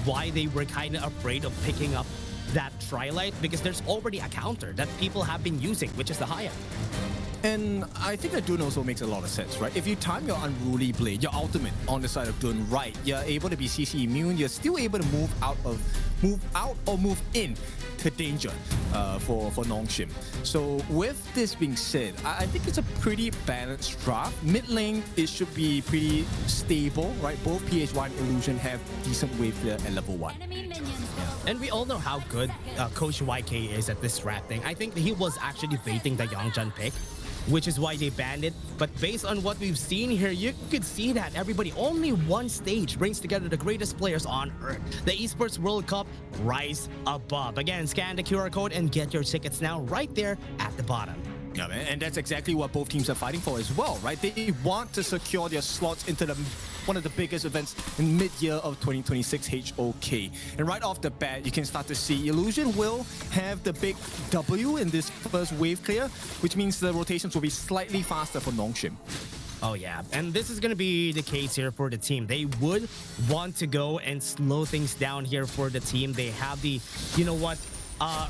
why they were kind of afraid of picking up that Trilite, because there's already a counter that people have been using, which is the Haya. And I think that Dune also makes a lot of sense, right? If you time your Unruly Blade, your ultimate on the side of Dune right, you're able to be CC immune, you're still able to move out or move in to danger for Nongshim. So with this being said, I think it's a pretty balanced draft. Mid lane, it should be pretty stable, right? Both PHY and Illusion have decent wave clear at level 1. And we all know how good Coach YK is at this drafting. I think he was actually baiting the Yongjan pick, which is why they banned it. But based on what we've seen here, you could see that everybody, only one stage brings together the greatest players on Earth. The Esports World Cup, rise above. Again, scan the QR code and get your tickets now right there at the bottom. Yeah, man, and that's exactly what both teams are fighting for as well, right? They want to secure their slots into one of the biggest events in mid-year of 2026 HOK. And right off the bat, you can start to see Illusion will have the big W in this first wave clear, which means the rotations will be slightly faster for Nongshim. Oh yeah, and this is going to be the case here for the team. They would want to go and slow things down here for the team. They have the, you know what,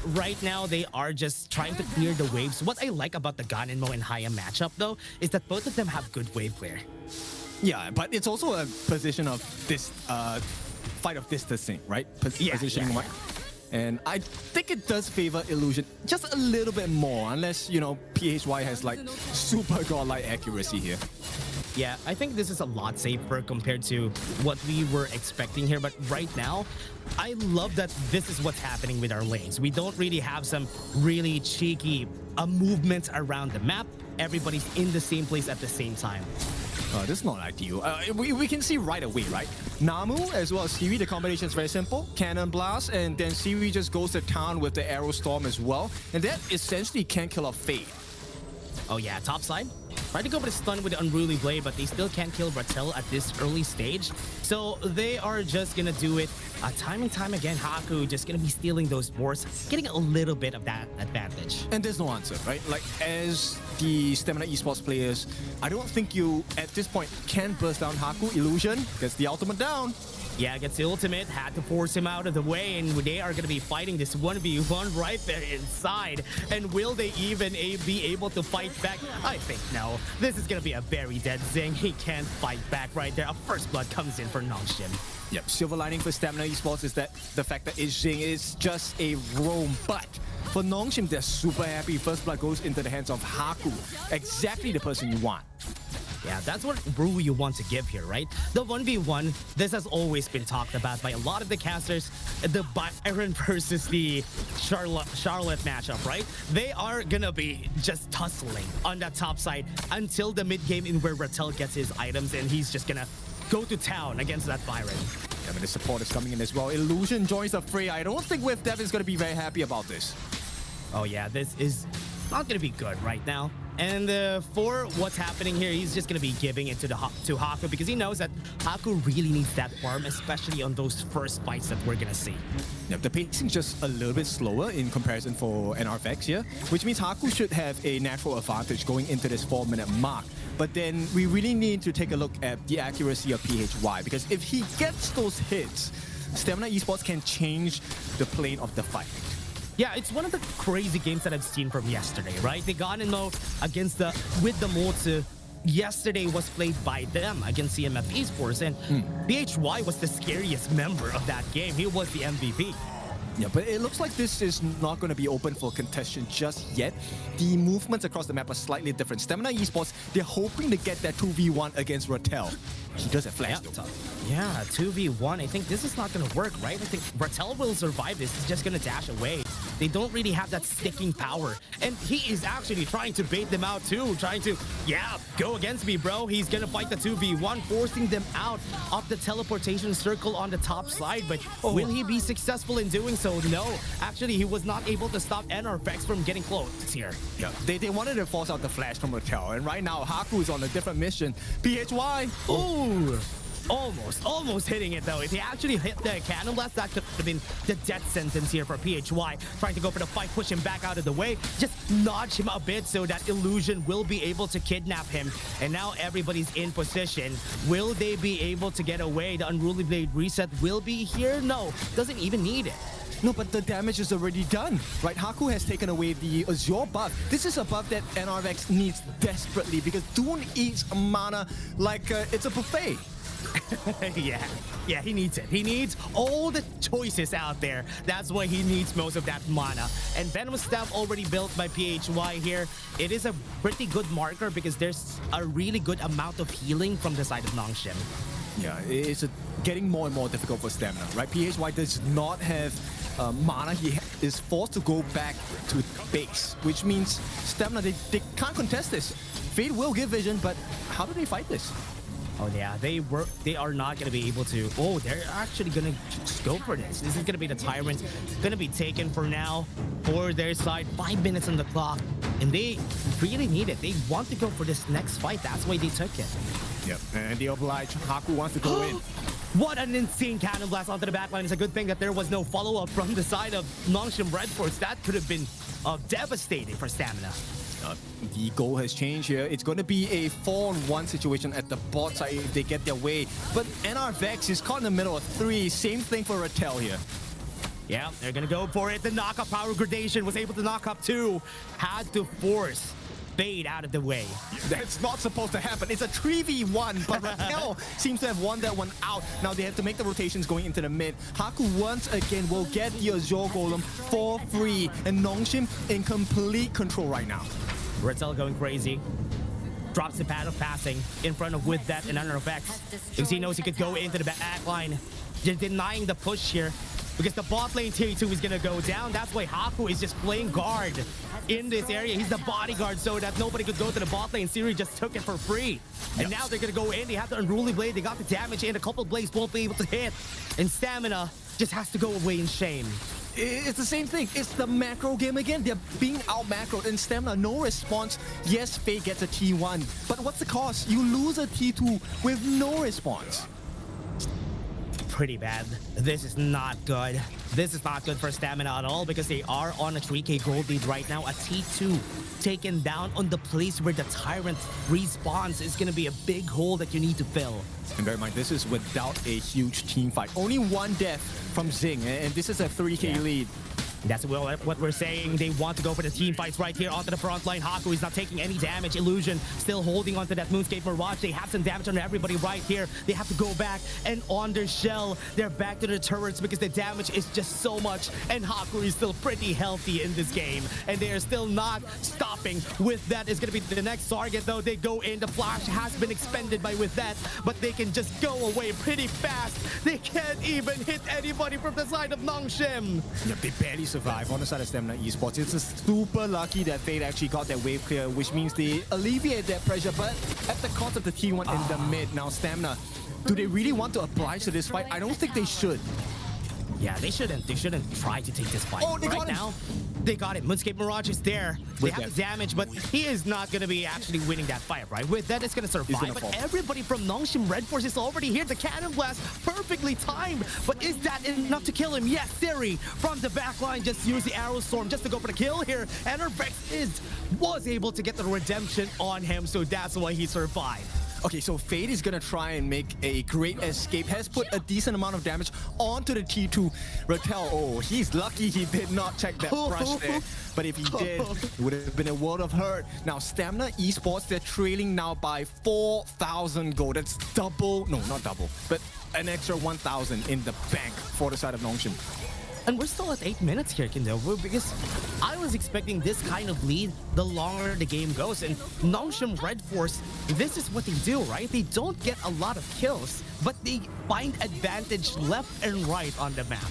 right now, they are just trying to clear the waves. What I like about the Ganenmo and Haya matchup, though, is that both of them have good wave clear. Yeah, but it's also a position of this fight of distancing, right? Positioning. Yeah. And I think it does favor Illusion just a little bit more, unless, you know, PHY has like super godlike accuracy here. Yeah, I think this is a lot safer compared to what we were expecting here. But right now, I love that this is what's happening with our lanes. We don't really have some really cheeky movements around the map. Everybody's in the same place at the same time. This is not ideal. We can see right away, right? Namu as well as Siri, the combination is very simple. Cannon Blast, and then Siri just goes to town with the Arrow Storm as well. And that essentially can kill off Fade. Oh yeah, top side. Tried to go for the stun with the Unruly Blade, but they still can't kill Rattel at this early stage. So they are just gonna do it time and time again. Haku just gonna be stealing those boards, getting a little bit of that advantage. And there's no answer, right? Like, as the STMN Esports players, I don't think you, at this point, can burst down Haku. Illusion gets the ultimate down. Yeah, gets the ultimate, had to force him out of the way, and they are going to be fighting this 1v1 right there inside. And will they even be able to fight back? I think no. This is going to be a very dead Zing. He can't fight back right there. A first blood comes in for Nongshim. Yep, silver lining for STMN Esports is that the fact that Zing is just a roam, but for Nongshim, they're super happy. First blood goes into the hands of Haku. Exactly the person you want. Yeah, that's what brew you want to give here, right? The 1v1, this has always been talked about by a lot of the casters. The Byron versus the Charlotte matchup, right? They are gonna be just tussling on that top side until the mid game in where Rattel gets his items, and he's just gonna go to town against that Byron. Yeah, but the support is coming in as well. Illusion joins the fray. I don't think With Dev is gonna be very happy about this. Oh yeah, this is not gonna be good right now. And for what's happening here, he's just going to be giving it to Haku, because he knows that Haku really needs that farm, especially on those first fights that we're going to see. Yep, the pacing's just a little bit slower in comparison for NRFX here, which means Haku should have a natural advantage going into this 4-minute mark. But then we really need to take a look at the accuracy of PHY, because if he gets those hits, STMN Esports can change the plane of the fight. Yeah, it's one of the crazy games that I've seen from yesterday, right? The Ganenmo against with the Motsu yesterday was played by them against CMF Esports, and PHY was the scariest member of that game. He was the MVP. Yeah, but it looks like this is not going to be open for contention just yet. The movements across the map are slightly different. STMN Esports, they're hoping to get that 2v1 against Rattel. He does have flash though. Yeah, 2v1. I think this is not going to work, right? I think Rattel will survive this. He's just going to dash away. They don't really have that sticking power. And he is actually trying to bait them out too. Trying to, yeah, go against me, bro. He's going to fight the 2v1, forcing them out of the teleportation circle on the top side. But will he be successful in doing so? No. Actually, he was not able to stop NRFX from getting close here. Yeah, they wanted to force out the flash from Rattel. And right now, Haku is on a different mission. PHY. Ooh. Almost hitting it though. If he actually hit the cannon blast, that could have been the death sentence here for PHY. Trying to go for the fight, push him back out of the way, just nudge him a bit so that Illusion will be able to kidnap him. And now everybody's in position. Will they be able to get away? The Unruly Blade reset will be here? No, doesn't even need it. No, but the damage is already done, right? Haku has taken away the Azure buff. This is a buff that NRX needs desperately because Dune eats mana like it's a buffet. Yeah, he needs it. He needs all the choices out there. That's why he needs most of that mana. And Venomous Staff already built by PHY here. It is a pretty good marker because there's a really good amount of healing from the side of Nongshim. Yeah, it's getting more and more difficult for Stamina, right? PHY does not have mana. He is forced to go back to base, which means Stamina, they can't contest this. Fate will give vision, but how do they fight this? Oh yeah, they are not going to be able to. Oh, they're actually going to just go for this. This is going to be the Tyrant. Going to be taken for now for their side. 5 minutes on the clock. And they really need it. They want to go for this next fight. That's why they took it. Yep, and they oblige. Haku wants to go in. What an insane cannon blast onto the backline. It's a good thing that there was no follow-up from the side of Nongshim RedForce. That could have been devastating for Stamina. The goal has changed here. It's going to be a 4-on-1 situation at the bot side if they get their way. But NR Vex is caught in the middle of 3. Same thing for Rattel here. Yeah, they're going to go for it. The knockup power gradation was able to knock up 2. Had to force Fade out of the way. That's not supposed to happen. It's a 3v1, but Raquel seems to have won that one out. Now they have to make the rotations going into the mid. Haku once again will get the Azure Golem for free, and Nongshim in complete control right now. Rattel going crazy. Drops the pad of passing in front of with that and under effects. Because he knows he could go into the back line. Just denying the push here. Because the bot lane tier 2 is going to go down. That's why Haku is just playing guard in this area. He's the bodyguard so that nobody could go to the bot lane. Siri just took it for free. And now they're going to go in. They have the Unruly Blade. They got the damage in. A couple of blades won't be able to hit. And Stamina just has to go away in shame. It's the same thing. It's the macro game again. They're being out macroed and Stamina, no response. Yes, Faye gets a T1, but what's the cost? You lose a T2 with no response. Pretty bad. This is not good. This is not good for Stamina at all because they are on a 3k gold lead right now. A T2 taken down on the place where the Tyrant respawns is going to be a big hole that you need to fill. And bear in mind, this is without a huge team fight. Only one death from Zing, and this is a 3k lead. That's what we're saying. They want to go for the team fights right here onto the front line. Haku is not taking any damage. Illusion still holding onto that Moonscape Mirage. They have some damage on everybody right here. They have to go back and on their shell. They're back to the turrets because the damage is just so much. And Haku is still pretty healthy in this game. And they are still not stopping with that. It's going to be the next target though. They go in. The flash has been expended by with that. But they can just go away pretty fast. They can't even hit anybody from the side of Nongshim. Yep, they barely survive on the side of STMN Esports. It's super lucky that Fate actually got that wave clear, which means they alleviate that pressure, but at the cost of the T1 in the mid. Now Stamina, do they really want to oblige to this fight? I don't think they should. Yeah, they shouldn't. They shouldn't try to take this fight. Oh, they got him. Now, they got it. Moonscape Mirage is there. They have the damage, but he is not going to be actually winning that fight, right? With that, it's going to survive. But everybody from Nongshim RedForce is already here. The Cannon Blast perfectly timed. But is that enough to kill him? Yes, Theory from the backline just used the Arrow Storm just to go for the kill here. And her Vex was able to get the redemption on him, so that's why he survived. Okay, so Fade is gonna try and make a great escape. Has put a decent amount of damage onto the T2. Rattel, oh, he's lucky he did not check that brush there. But if he did, it would have been a world of hurt. Now, Stamina Esports, they're trailing now by 4,000 gold. That's double, no, not double, but an extra 1,000 in the bank for the side of Nongshim. And we're still at 8 minutes here, Kindovu, because I was expecting this kind of lead the longer the game goes. And Nongshim RedForce, this is what they do, right? They don't get a lot of kills, but they find advantage left and right on the map.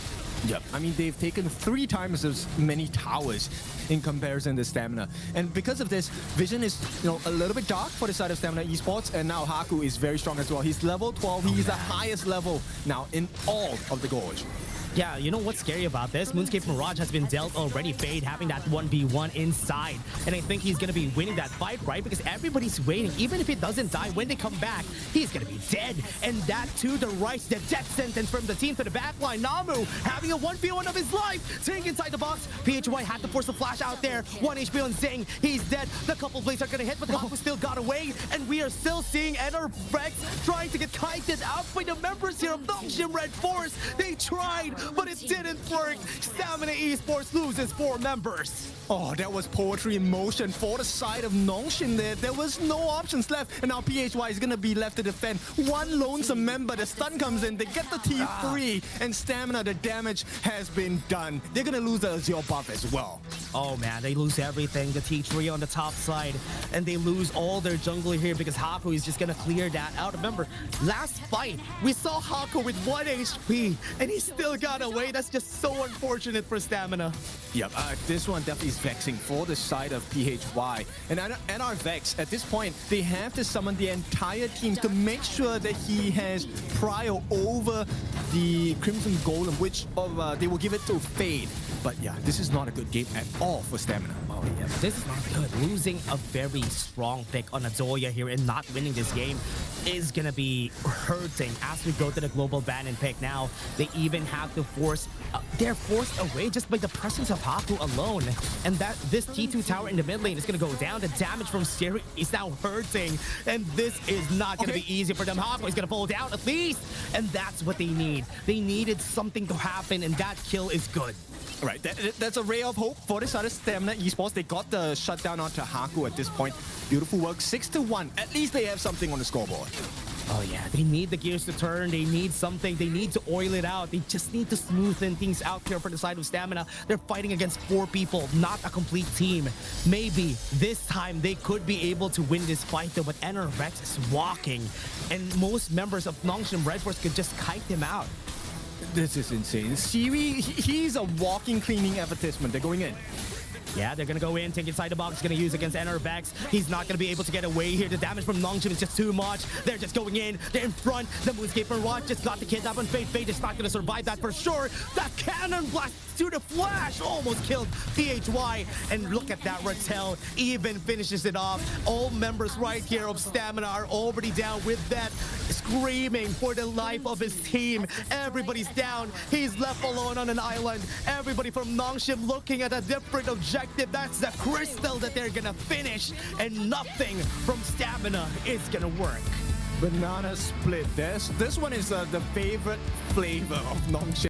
Yep, I mean, they've taken 3 times as many towers in comparison to Stamina. And because of this, Vision is, a little bit dark for the side of Stamina Esports, and now Haku is very strong as well. He's level 12, he's the highest level now in all of the Gorge. Yeah, you know what's scary about this? Moonscape Mirage has been dealt already. Fade having that 1v1 inside. And I think he's going to be winning that fight, right? Because everybody's waiting. Even if he doesn't die, when they come back, he's going to be dead. And that to the right, the death sentence from the team to the backline. Namu having a 1v1 of his life. Tank inside the box. PHY had to force the flash out there. 1 HP on Zing. He's dead. The couple blades are going to hit, but the Haku still got away. And we are still seeing NRX trying to get kited out by the members here of Nongshim RedForce. They tried, but it didn't work. STMN Esports loses 4 members. Oh, that was poetry in motion for the side of Nongshim there. There was no options left, and now PHY is going to be left to defend. One lonesome member, the stun comes in, they get the T3, and Stamina, the damage has been done. They're going to lose the Azure buff as well. Oh man, they lose everything. The T3 on the top side, and they lose all their jungler here because Haku is just going to clear that out. Remember, last fight, we saw Haku with 1 HP, and he still got away. That's just so unfortunate for Stamina. Yep, this one definitely is vexing for the side of PHY. And our Vex, at this point, they have to summon the entire team to make sure that he has prio over the Crimson Golem, which they will give it to Fade. But yeah, this is not a good game at all for Stamina. Oh yeah, this is not good. Losing a very strong pick on Adoya here and not winning this game is gonna be hurting as we go to the global ban and pick. Now they even have to force, they're forced away just by the presence of Haku alone. And that this T2 tower in the mid lane is gonna go down. The damage from Siri is now hurting, and this is not gonna be easy for them. Haku is gonna fall down at least, and that's what they need. They needed something to happen, and that kill is good. Right, that's a ray of hope for this other STMN Esports. They got the shutdown onto Haku at this point. Beautiful work, 6-1. At least they have something on the scoreboard. Oh yeah, they need the gears to turn. They need something. They need to oil it out. They just need to smoothen things out here for the side of Stamina. They're fighting against 4 people, not a complete team. Maybe this time they could be able to win this fight though, but NRX is walking, and most members of Nongshim RedForce could just kite him out. This is insane. Siri, he's a walking cleaning advertisement. They're going in. Yeah, they're gonna go in, take inside the box, gonna use against NRX. He's not gonna be able to get away here. The damage from Nongshim is just too much. They're just going in, they're in front. The Moonscape Mirage just got the kidnap on Fade. Fade is not gonna survive that for sure. That cannon blast to the flash almost killed PHY. And look at that, Rattel even finishes it off. All members right here of Stamina are already down with that, screaming for the life of his team. Everybody's down. He's left alone on an island. Everybody from Nongshim looking at a different objective. That's the crystal that they're gonna finish, and nothing from Stamina is gonna work. Banana split. This one is the favorite flavor of Nongshim.